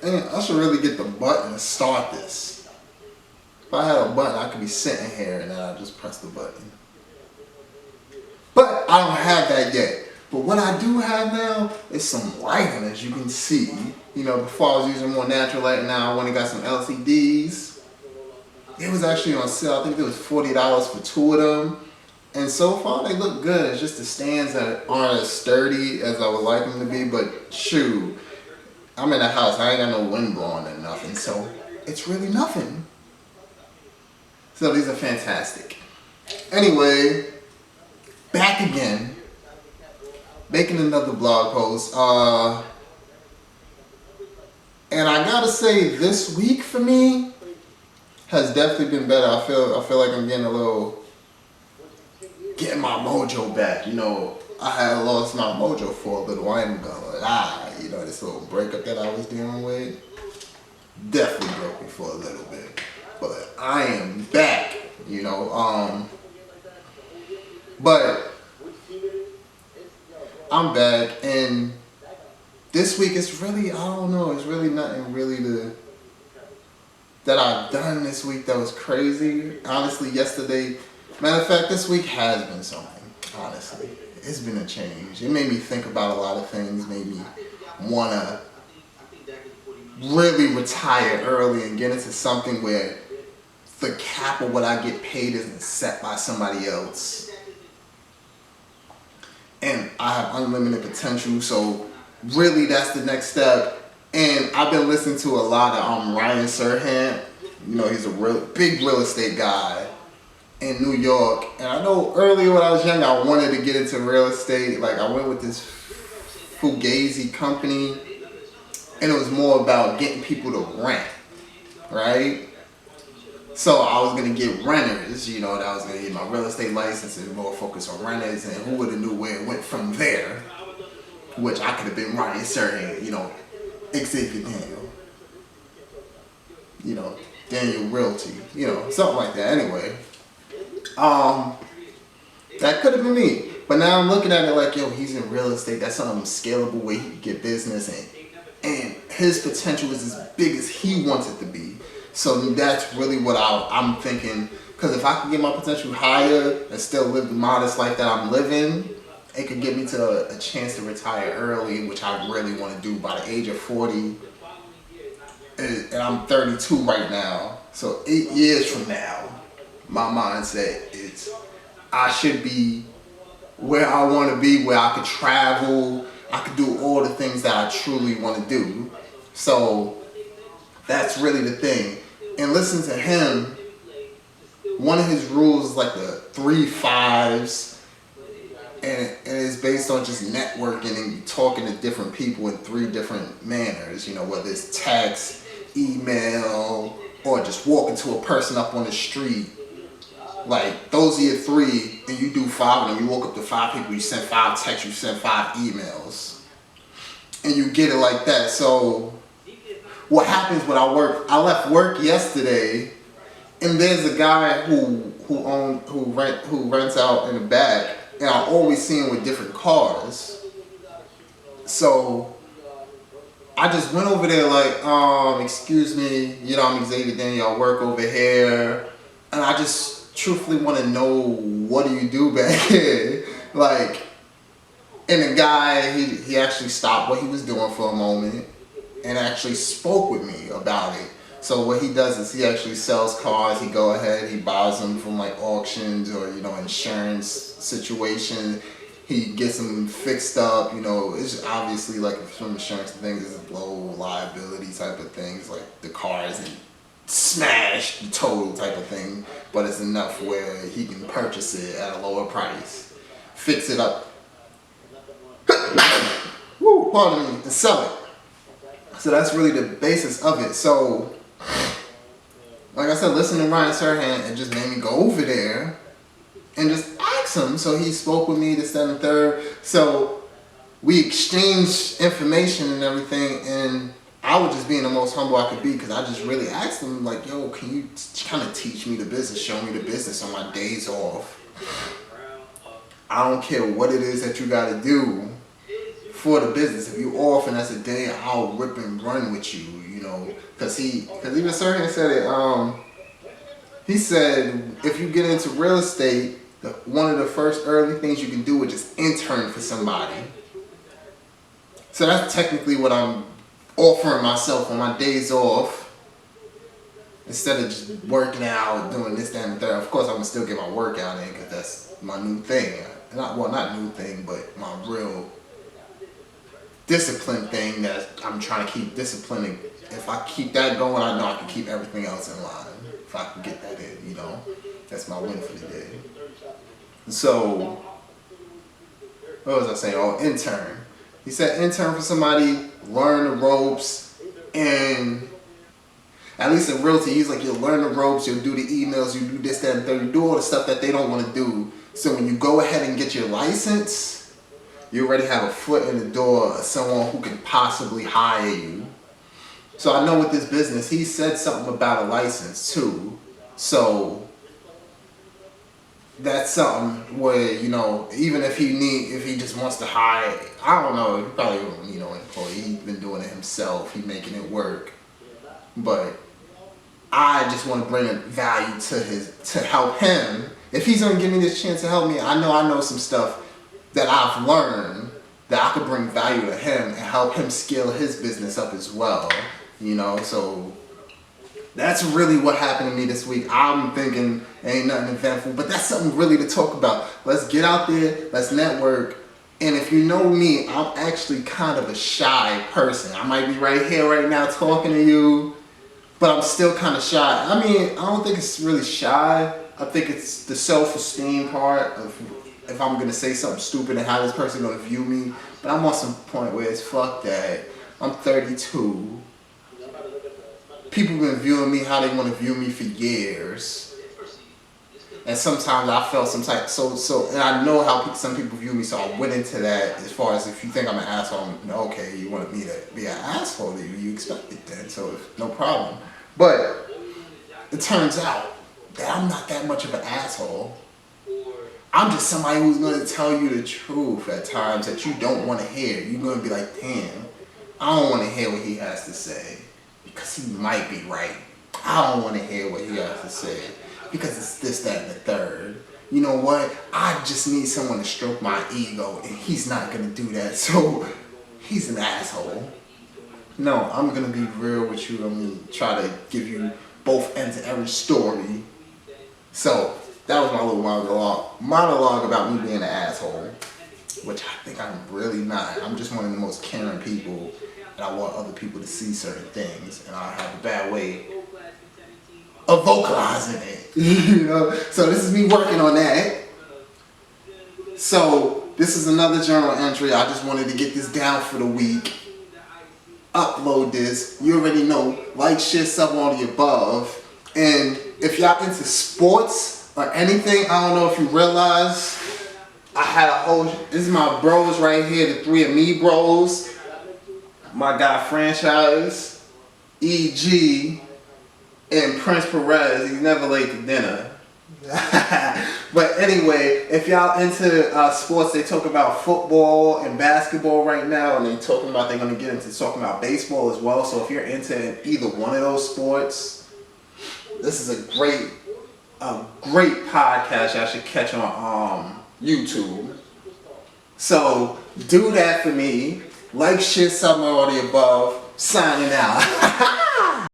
Man, I should really get the button to start this. If I had a button, I could be sitting here and then I just press the button. But I don't have that yet. But what I do have now is some lighting, as you can see. You know, before I was using more natural light, now I went and got some LCDs. It was actually on sale. I think it was $40 for 2 of them. And so far they look good. It's just the stands that aren't as sturdy as I would like them to be. But shoot, I'm in the house. I ain't got no wind blowing or nothing. So it's really nothing. So these are fantastic. Anyway, back again. Making another blog post. And I gotta say, this week for me has definitely been better. I feel like I'm getting my mojo back. You know, I had lost my mojo for a little while. I'm gonna lie. You know, this little breakup that I was dealing with definitely broke me for a little bit. But I am back. You know, but I'm back, and this week it's really, I don't know, it's really nothing really that I've done this week that was crazy. Honestly, yesterday, matter of fact, this week has been something, honestly. It's been a change. It made me think about a lot of things, made me want to really retire early and get into something where the cap of what I get paid isn't set by somebody else. And I have unlimited potential, so really that's the next step. And I've been listening to a lot of Ryan Serhant. You know, he's a big real estate guy in New York. And I know earlier when I was young, I wanted to get into real estate. Like, I went with this Fugazi company, and it was more about getting people to rent, right? So I was going to get renters, you know, that I was going to get my real estate license and more focus on renters, and who would have knew where it went from there, which I could have been Ryan Serhant, you know, Xavier Daniel, you know, Daniel Realty, you know, something like that. Anyway, that could have been me. But now I'm looking at it like, yo, he's in real estate. That's something scalable way he can get business, and his potential is as big as he wants it to be. So that's really what I'm thinking. Because if I can get my potential higher and still live the modest life that I'm living, it could get me to a chance to retire early, which I really want to do by the age of 40. And I'm 32 right now. So 8 years from now, my mindset is I should be where I want to be, where I could travel, I could do all the things that I truly want to do. So that's really the thing. And listen to him, one of his rules is like the 3 5s, and it's based on just networking and talking to different people in 3 different manners, you know, whether it's text, email, or just walking to a person up on the street. Like, those are your 3, and you do 5 of them. You walk up to 5 people, you send 5 texts, you send 5 emails, and you get it like that. So what happens when I left work yesterday, and there's a guy who rents out in the back, and I always see him with different cars. So I just went over there like, excuse me, you know, I'm Xavier Daniel, I work over here, and I just truthfully want to know, what do you do back here? Like, and the guy, he actually stopped what he was doing for a moment and actually spoke with me about it. So what he does is he actually sells cars. He go ahead, he buys them from like auctions or, you know, insurance situation. He gets them fixed up, you know. It's obviously like from insurance things, it's low liability type of things, like the car isn't smashed, total type of thing, but it's enough where he can purchase it at a lower price, fix it up, woo, pardon me, and sell it. So that's really the basis of it. So, like I said, listening to Ryan Serhant, it just made me go over there and just ask him. So he spoke with me, this, that, and the third. So we exchanged information and everything, and I was just being the most humble I could be, because I just really asked him, like, yo, can you kind of teach me the business, show me the business on my days off? I don't care what it is that you got to do for the business. If you off and that's a day, I'll rip and run with you, because even Sir here said it. He said if you get into real estate, one of the first early things you can do is just intern for somebody. So that's technically what I'm offering myself on my days off. Instead of just working out, doing this, that, and the third. Of course, I'm going to still get my workout in because that's my new thing. Not new thing, but my real discipline thing that I'm trying to keep disciplining. If I keep that going, I know I can keep everything else in line. If I can get that in, that's my win for the day. So, what was I saying? Oh, intern. He said intern for somebody, learn the ropes, and at least in realty, he's like, you'll learn the ropes, you'll do the emails, you do this, that, and third, you do all the stuff that they don't want to do. So when you go ahead and get your license, you already have a foot in the door of someone who can possibly hire you. So I know with this business, he said something about a license too. So that's something where, even if he just wants to hire, I don't know, he probably won't, employee. He's been doing it himself, he's making it work. But I just want to bring value to help him. If he's going to give me this chance to help me, I know some stuff that I've learned that I could bring value to him and help him scale his business up as well. So that's really what happened to me this week. I'm thinking ain't nothing eventful, but that's something really to talk about. Let's get out there, let's network. And if you know me, I'm actually kind of a shy person. I might be right here right now talking to you, but I'm still kind of shy. I mean, I don't think it's really shy. I think it's the self-esteem part of if I'm going to say something stupid and how this person going to view me. But I'm on some point where it's fuck that. I'm 32. People been viewing me how they want to view me for years. And sometimes I felt some type, and I know how some people view me, so I went into that as far as if you think I'm an asshole, okay, you want me to be an asshole to you, you expect it then, so no problem. But it turns out that I'm not that much of an asshole. I'm just somebody who's going to tell you the truth at times that you don't want to hear. You're going to be like, damn, I don't want to hear what he has to say because he might be right. I don't want to hear what he has to say because it's this, that, and the third. You know what? I just need someone to stroke my ego, and he's not going to do that, so he's an asshole. No, I'm going to be real with you. I'm going to try to give you both ends of every story. So, that was my little monologue about me being an asshole, which I think I'm really not. I'm just one of the most caring people, and I want other people to see certain things, and I have a bad way of vocalizing it. So this is me working on that. So this is another journal entry. I just wanted to get this down for the week. Upload this. You already know. Like, share, sub, all the above. And if y'all into sports or anything, I don't know if you realize, I had a whole, this is my bros right here, the three of me bros. My guy Franchise, EG, and Prince Perez. He's never late to dinner. But anyway, if y'all into sports, they talk about football and basketball right now, and they're going to get into talking about baseball as well. So if you're into either one of those sports, this is a great podcast y'all should catch on YouTube. So do that for me. Like, share, sub, all the above. Signing out.